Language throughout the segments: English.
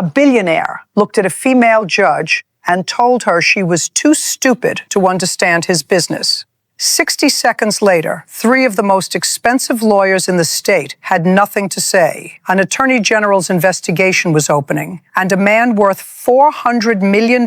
A billionaire looked at a female judge and told her she was too stupid to understand his business. 60 seconds later, 3 of the most expensive lawyers in the state had nothing to say. An attorney general's investigation was opening, and a man worth $400 million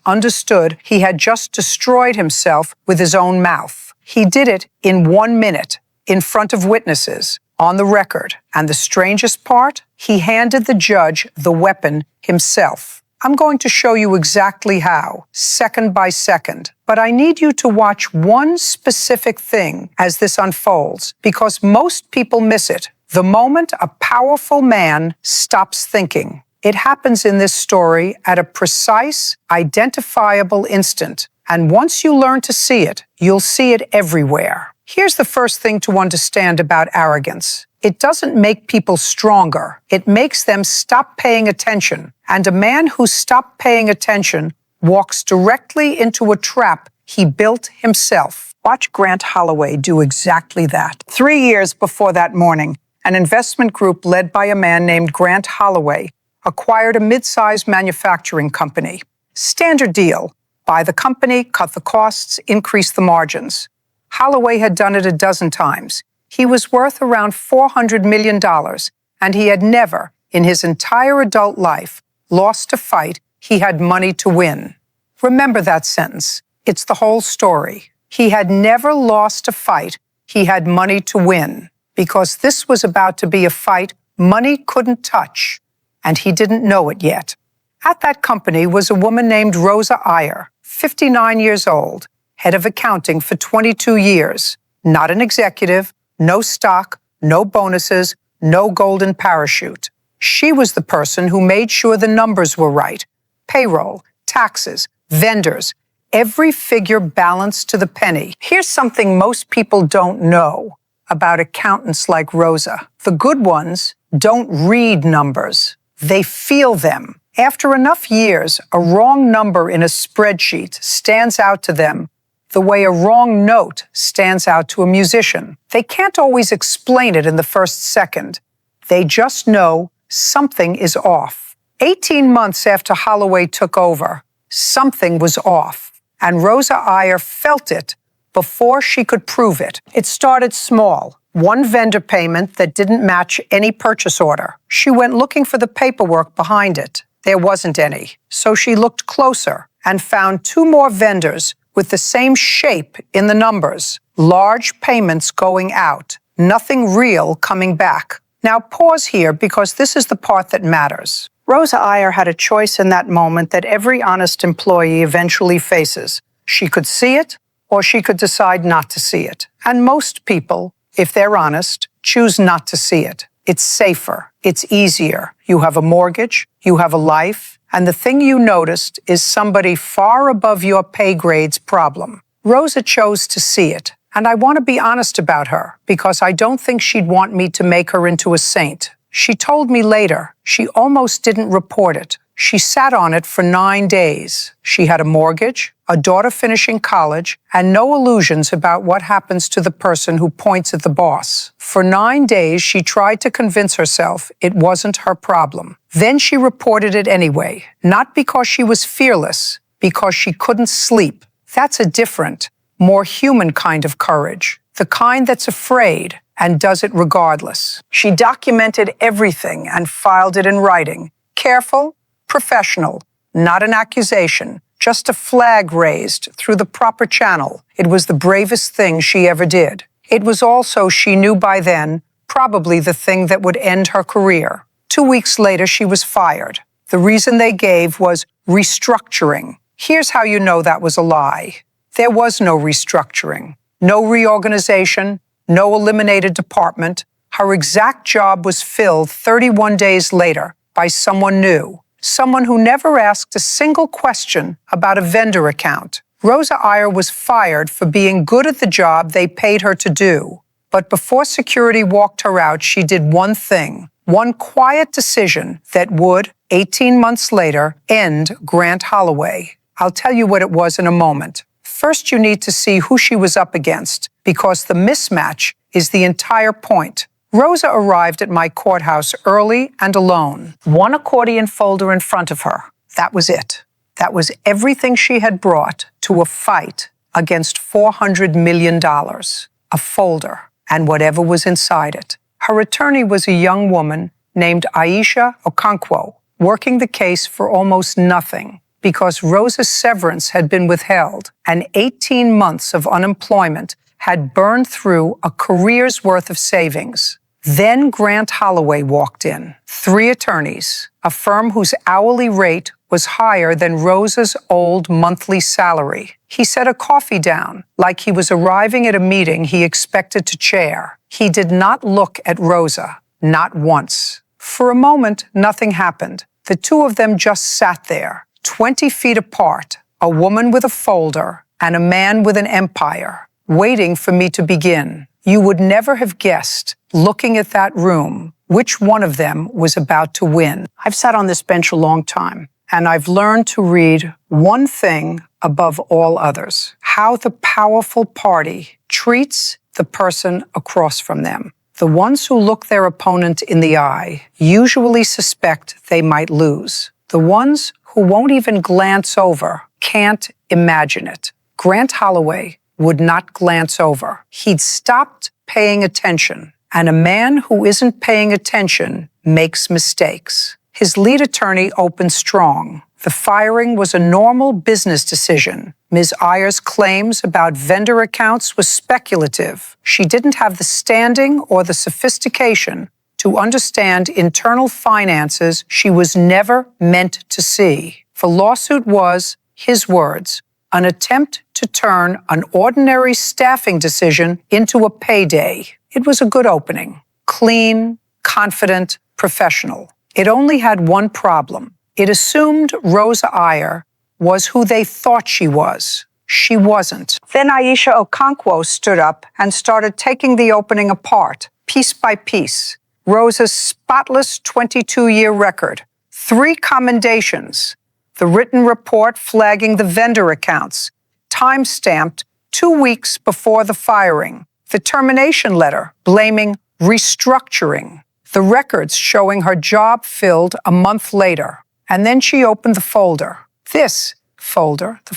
understood he had just destroyed himself with his own mouth. He did it in 1 minute, in front of witnesses, on the record. And the strangest part, he handed the judge the weapon himself. I'm going to show you exactly how, second by second. But I need you to watch one specific thing as this unfolds, because most people miss it. The moment a powerful man stops thinking. It happens in this story at a precise, identifiable instant. And once you learn to see it, you'll see it everywhere. Here's the first thing to understand about arrogance. It doesn't make people stronger. It makes them stop paying attention. And a man who stopped paying attention walks directly into a trap he built himself. Watch Grant Holloway do exactly that. 3 years before that morning, an investment group led by a man named Grant Holloway acquired a mid-sized manufacturing company. Standard deal. Buy the company, cut the costs, increase the margins. Holloway had done it a dozen times. He was worth around $400 million, and he had never, in his entire adult life, lost a fight he had money to win. Remember that sentence. It's the whole story. He had never lost a fight he had money to win, because this was about to be a fight money couldn't touch, and he didn't know it yet. At that company was a woman named Rosa Iyer, 59 years old, head of accounting for 22 years, not an executive, no stock, no bonuses, no golden parachute. She was the person who made sure the numbers were right. Payroll, taxes, vendors, every figure balanced to the penny. Here's something most people don't know about accountants like Rosa. The good ones don't read numbers. They feel them. After enough years, a wrong number in a spreadsheet stands out to them the way a wrong note stands out to a musician. They can't always explain it in the first second. They just know something is off. 18 months after Holloway took over, something was off, and Rosa Iyer felt it before she could prove it. It started small. One vendor payment that didn't match any purchase order. She went looking for the paperwork behind it. There wasn't any. So she looked closer and found 2 more vendors with the same shape in the numbers. Large payments going out. Nothing real coming back. Now pause here, because this is the part that matters. Rosa Iyer had a choice in that moment that every honest employee eventually faces. She could see it, or she could decide not to see it. And most people, if they're honest, choose not to see it. It's safer. It's easier. You have a mortgage. You have a life. And the thing you noticed is somebody far above your pay grade's problem. Rosa chose to see it. And I want to be honest about her, because I don't think she'd want me to make her into a saint. She told me later she almost didn't report it. She sat on it for 9 days. She had a mortgage, a daughter finishing college, and no illusions about what happens to the person who points at the boss. For 9 days, she tried to convince herself it wasn't her problem. Then she reported it anyway, not because she was fearless, because she couldn't sleep. That's a different, more human kind of courage, the kind that's afraid and does it regardless. She documented everything and filed it in writing. Careful, professional, not an accusation, just a flag raised through the proper channel. It was the bravest thing she ever did. It was also, she knew by then, probably the thing that would end her career. 2 weeks later, she was fired. The reason they gave was restructuring. Here's how you know that was a lie. There was no restructuring, no reorganization, no eliminated department. Her exact job was filled 31 days later by someone new. Someone who never asked a single question about a vendor account. Rosa Iyer was fired for being good at the job they paid her to do. But before security walked her out, she did one thing, one quiet decision that would, 18 months later, end Grant Holloway. I'll tell you what it was in a moment. First, you need to see who she was up against, because the mismatch is the entire point. Rosa arrived at my courthouse early and alone. One accordion folder in front of her. That was it. That was everything she had brought to a fight against $400 million. A folder and whatever was inside it. Her attorney was a young woman named Aisha Okonkwo, working the case for almost nothing because Rosa's severance had been withheld and 18 months of unemployment had burned through a career's worth of savings. Then Grant Holloway walked in. 3 attorneys, a firm whose hourly rate was higher than Rosa's old monthly salary. He set a coffee down like he was arriving at a meeting he expected to chair. He did not look at Rosa, not once. For a moment, nothing happened. The two of them just sat there, 20 feet apart, a woman with a folder and a man with an empire, waiting for me to begin. You would never have guessed, looking at that room, which one of them was about to win. I've sat on this bench a long time, and I've learned to read one thing above all others: how the powerful party treats the person across from them. The ones who look their opponent in the eye usually suspect they might lose. The ones who won't even glance over can't imagine it. Grant Holloway would not glance over. He'd stopped paying attention, and a man who isn't paying attention makes mistakes. His lead attorney opened strong. The firing was a normal business decision. Ms. Ayer's claims about vendor accounts was speculative. She didn't have the standing or the sophistication to understand internal finances she was never meant to see. The lawsuit was, his words, an attempt to turn an ordinary staffing decision into a payday. It was a good opening. Clean, confident, professional. It only had one problem. It assumed Rosa Ayer was who they thought she was. She wasn't. Then Aisha Okonkwo stood up and started taking the opening apart, piece by piece. Rosa's spotless 22-year record. 3 commendations. The written report flagging the vendor accounts, time-stamped 2 weeks before the firing. The termination letter blaming restructuring. The records showing her job filled a month later. And then she opened the folder. This folder, the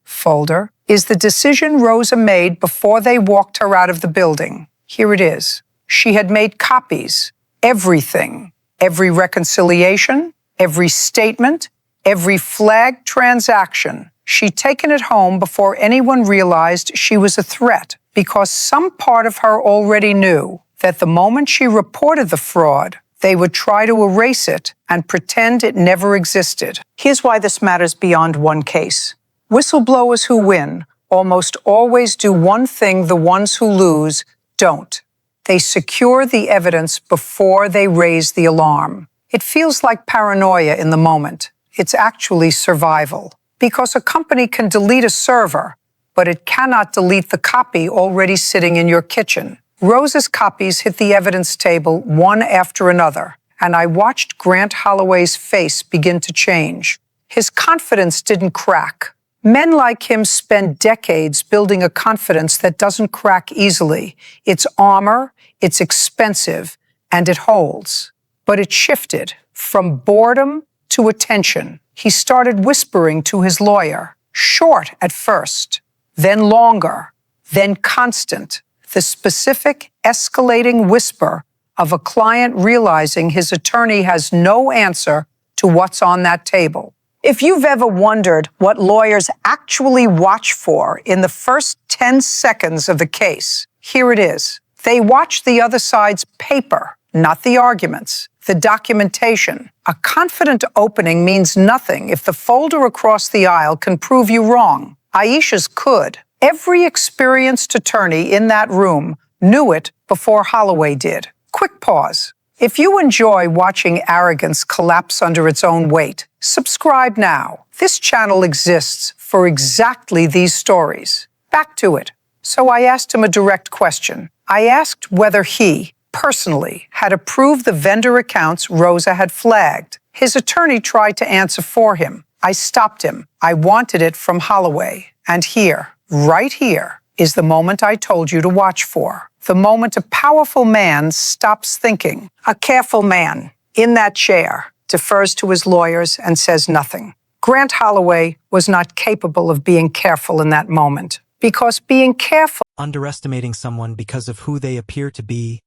folder, is the decision Rosa made before they walked her out of the building. Here it is. She had made copies. Everything. Every reconciliation, every statement, every flagged transaction. She'd taken it home before anyone realized she was a threat, because some part of her already knew that the moment she reported the fraud, they would try to erase it and pretend it never existed. Here's why this matters beyond one case. Whistleblowers who win almost always do one thing the ones who lose don't. They secure the evidence before they raise the alarm. It feels like paranoia in the moment. It's actually survival. Because a company can delete a server, but it cannot delete the copy already sitting in your kitchen. Rosa's copies hit the evidence table one after another, and I watched Grant Holloway's face begin to change. His confidence didn't crack. Men like him spend decades building a confidence that doesn't crack easily. It's armor, it's expensive, and it holds. But it shifted from boredom to attention. He started whispering to his lawyer, short at first, then longer, then constant. The specific, escalating whisper of a client realizing his attorney has no answer to what's on that table. If you've ever wondered what lawyers actually watch for in the first 10 seconds of the case, here it is. They watch the other side's paper, not the arguments, the documentation. A confident opening means nothing if the folder across the aisle can prove you wrong. Aisha's could. Every experienced attorney in that room knew it before Holloway did. Quick pause. If you enjoy watching arrogance collapse under its own weight, subscribe now. This channel exists for exactly these stories. Back to it. So I asked him a direct question. I asked whether he, personally, had approved the vendor accounts Rosa had flagged. His attorney tried to answer for him. I stopped him. I wanted it from Holloway. And here, right here, is the moment I told you to watch for. The moment a powerful man stops thinking. A careful man, in that chair, defers to his lawyers and says nothing. Grant Holloway was not capable of being careful in that moment, because being careful... Underestimating someone because of who they appear to be,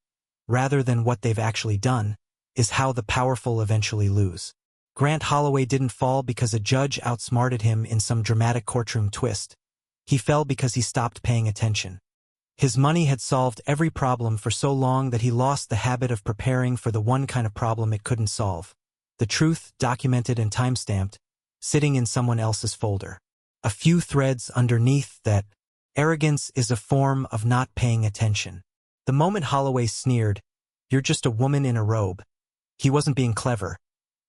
rather than what they've actually done, is how the powerful eventually lose. Grant Holloway didn't fall because a judge outsmarted him in some dramatic courtroom twist. He fell because he stopped paying attention. His money had solved every problem for so long that he lost the habit of preparing for the one kind of problem it couldn't solve. The truth, documented and time-stamped, sitting in someone else's folder. A few threads underneath that. Arrogance is a form of not paying attention. The moment Holloway sneered, "You're just a woman in a robe," he wasn't being clever.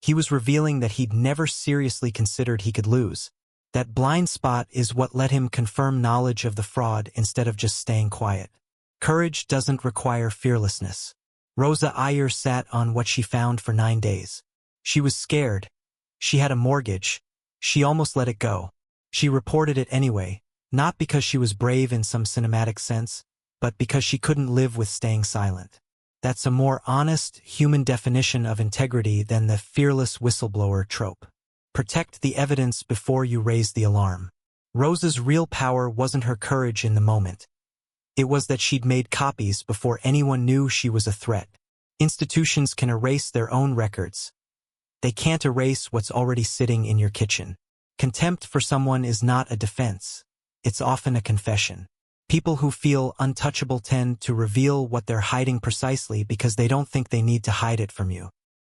He was revealing that he'd never seriously considered he could lose. That blind spot is what let him confirm knowledge of the fraud instead of just staying quiet. Courage doesn't require fearlessness. Rosa Iyer sat on what she found for 9 days. She was scared. She had a mortgage. She almost let it go. She reported it anyway, not because she was brave in some cinematic sense, but because she couldn't live with staying silent. That's a more honest, human definition of integrity than the fearless whistleblower trope. Protect the evidence before you raise the alarm. Rosa's real power wasn't her courage in the moment. It was that she'd made copies before anyone knew she was a threat. Institutions can erase their own records. They can't erase what's already sitting in your kitchen. Contempt for someone is not a defense. It's often a confession. People who feel untouchable tend to reveal what they're hiding precisely because they don't think they need to hide it from you.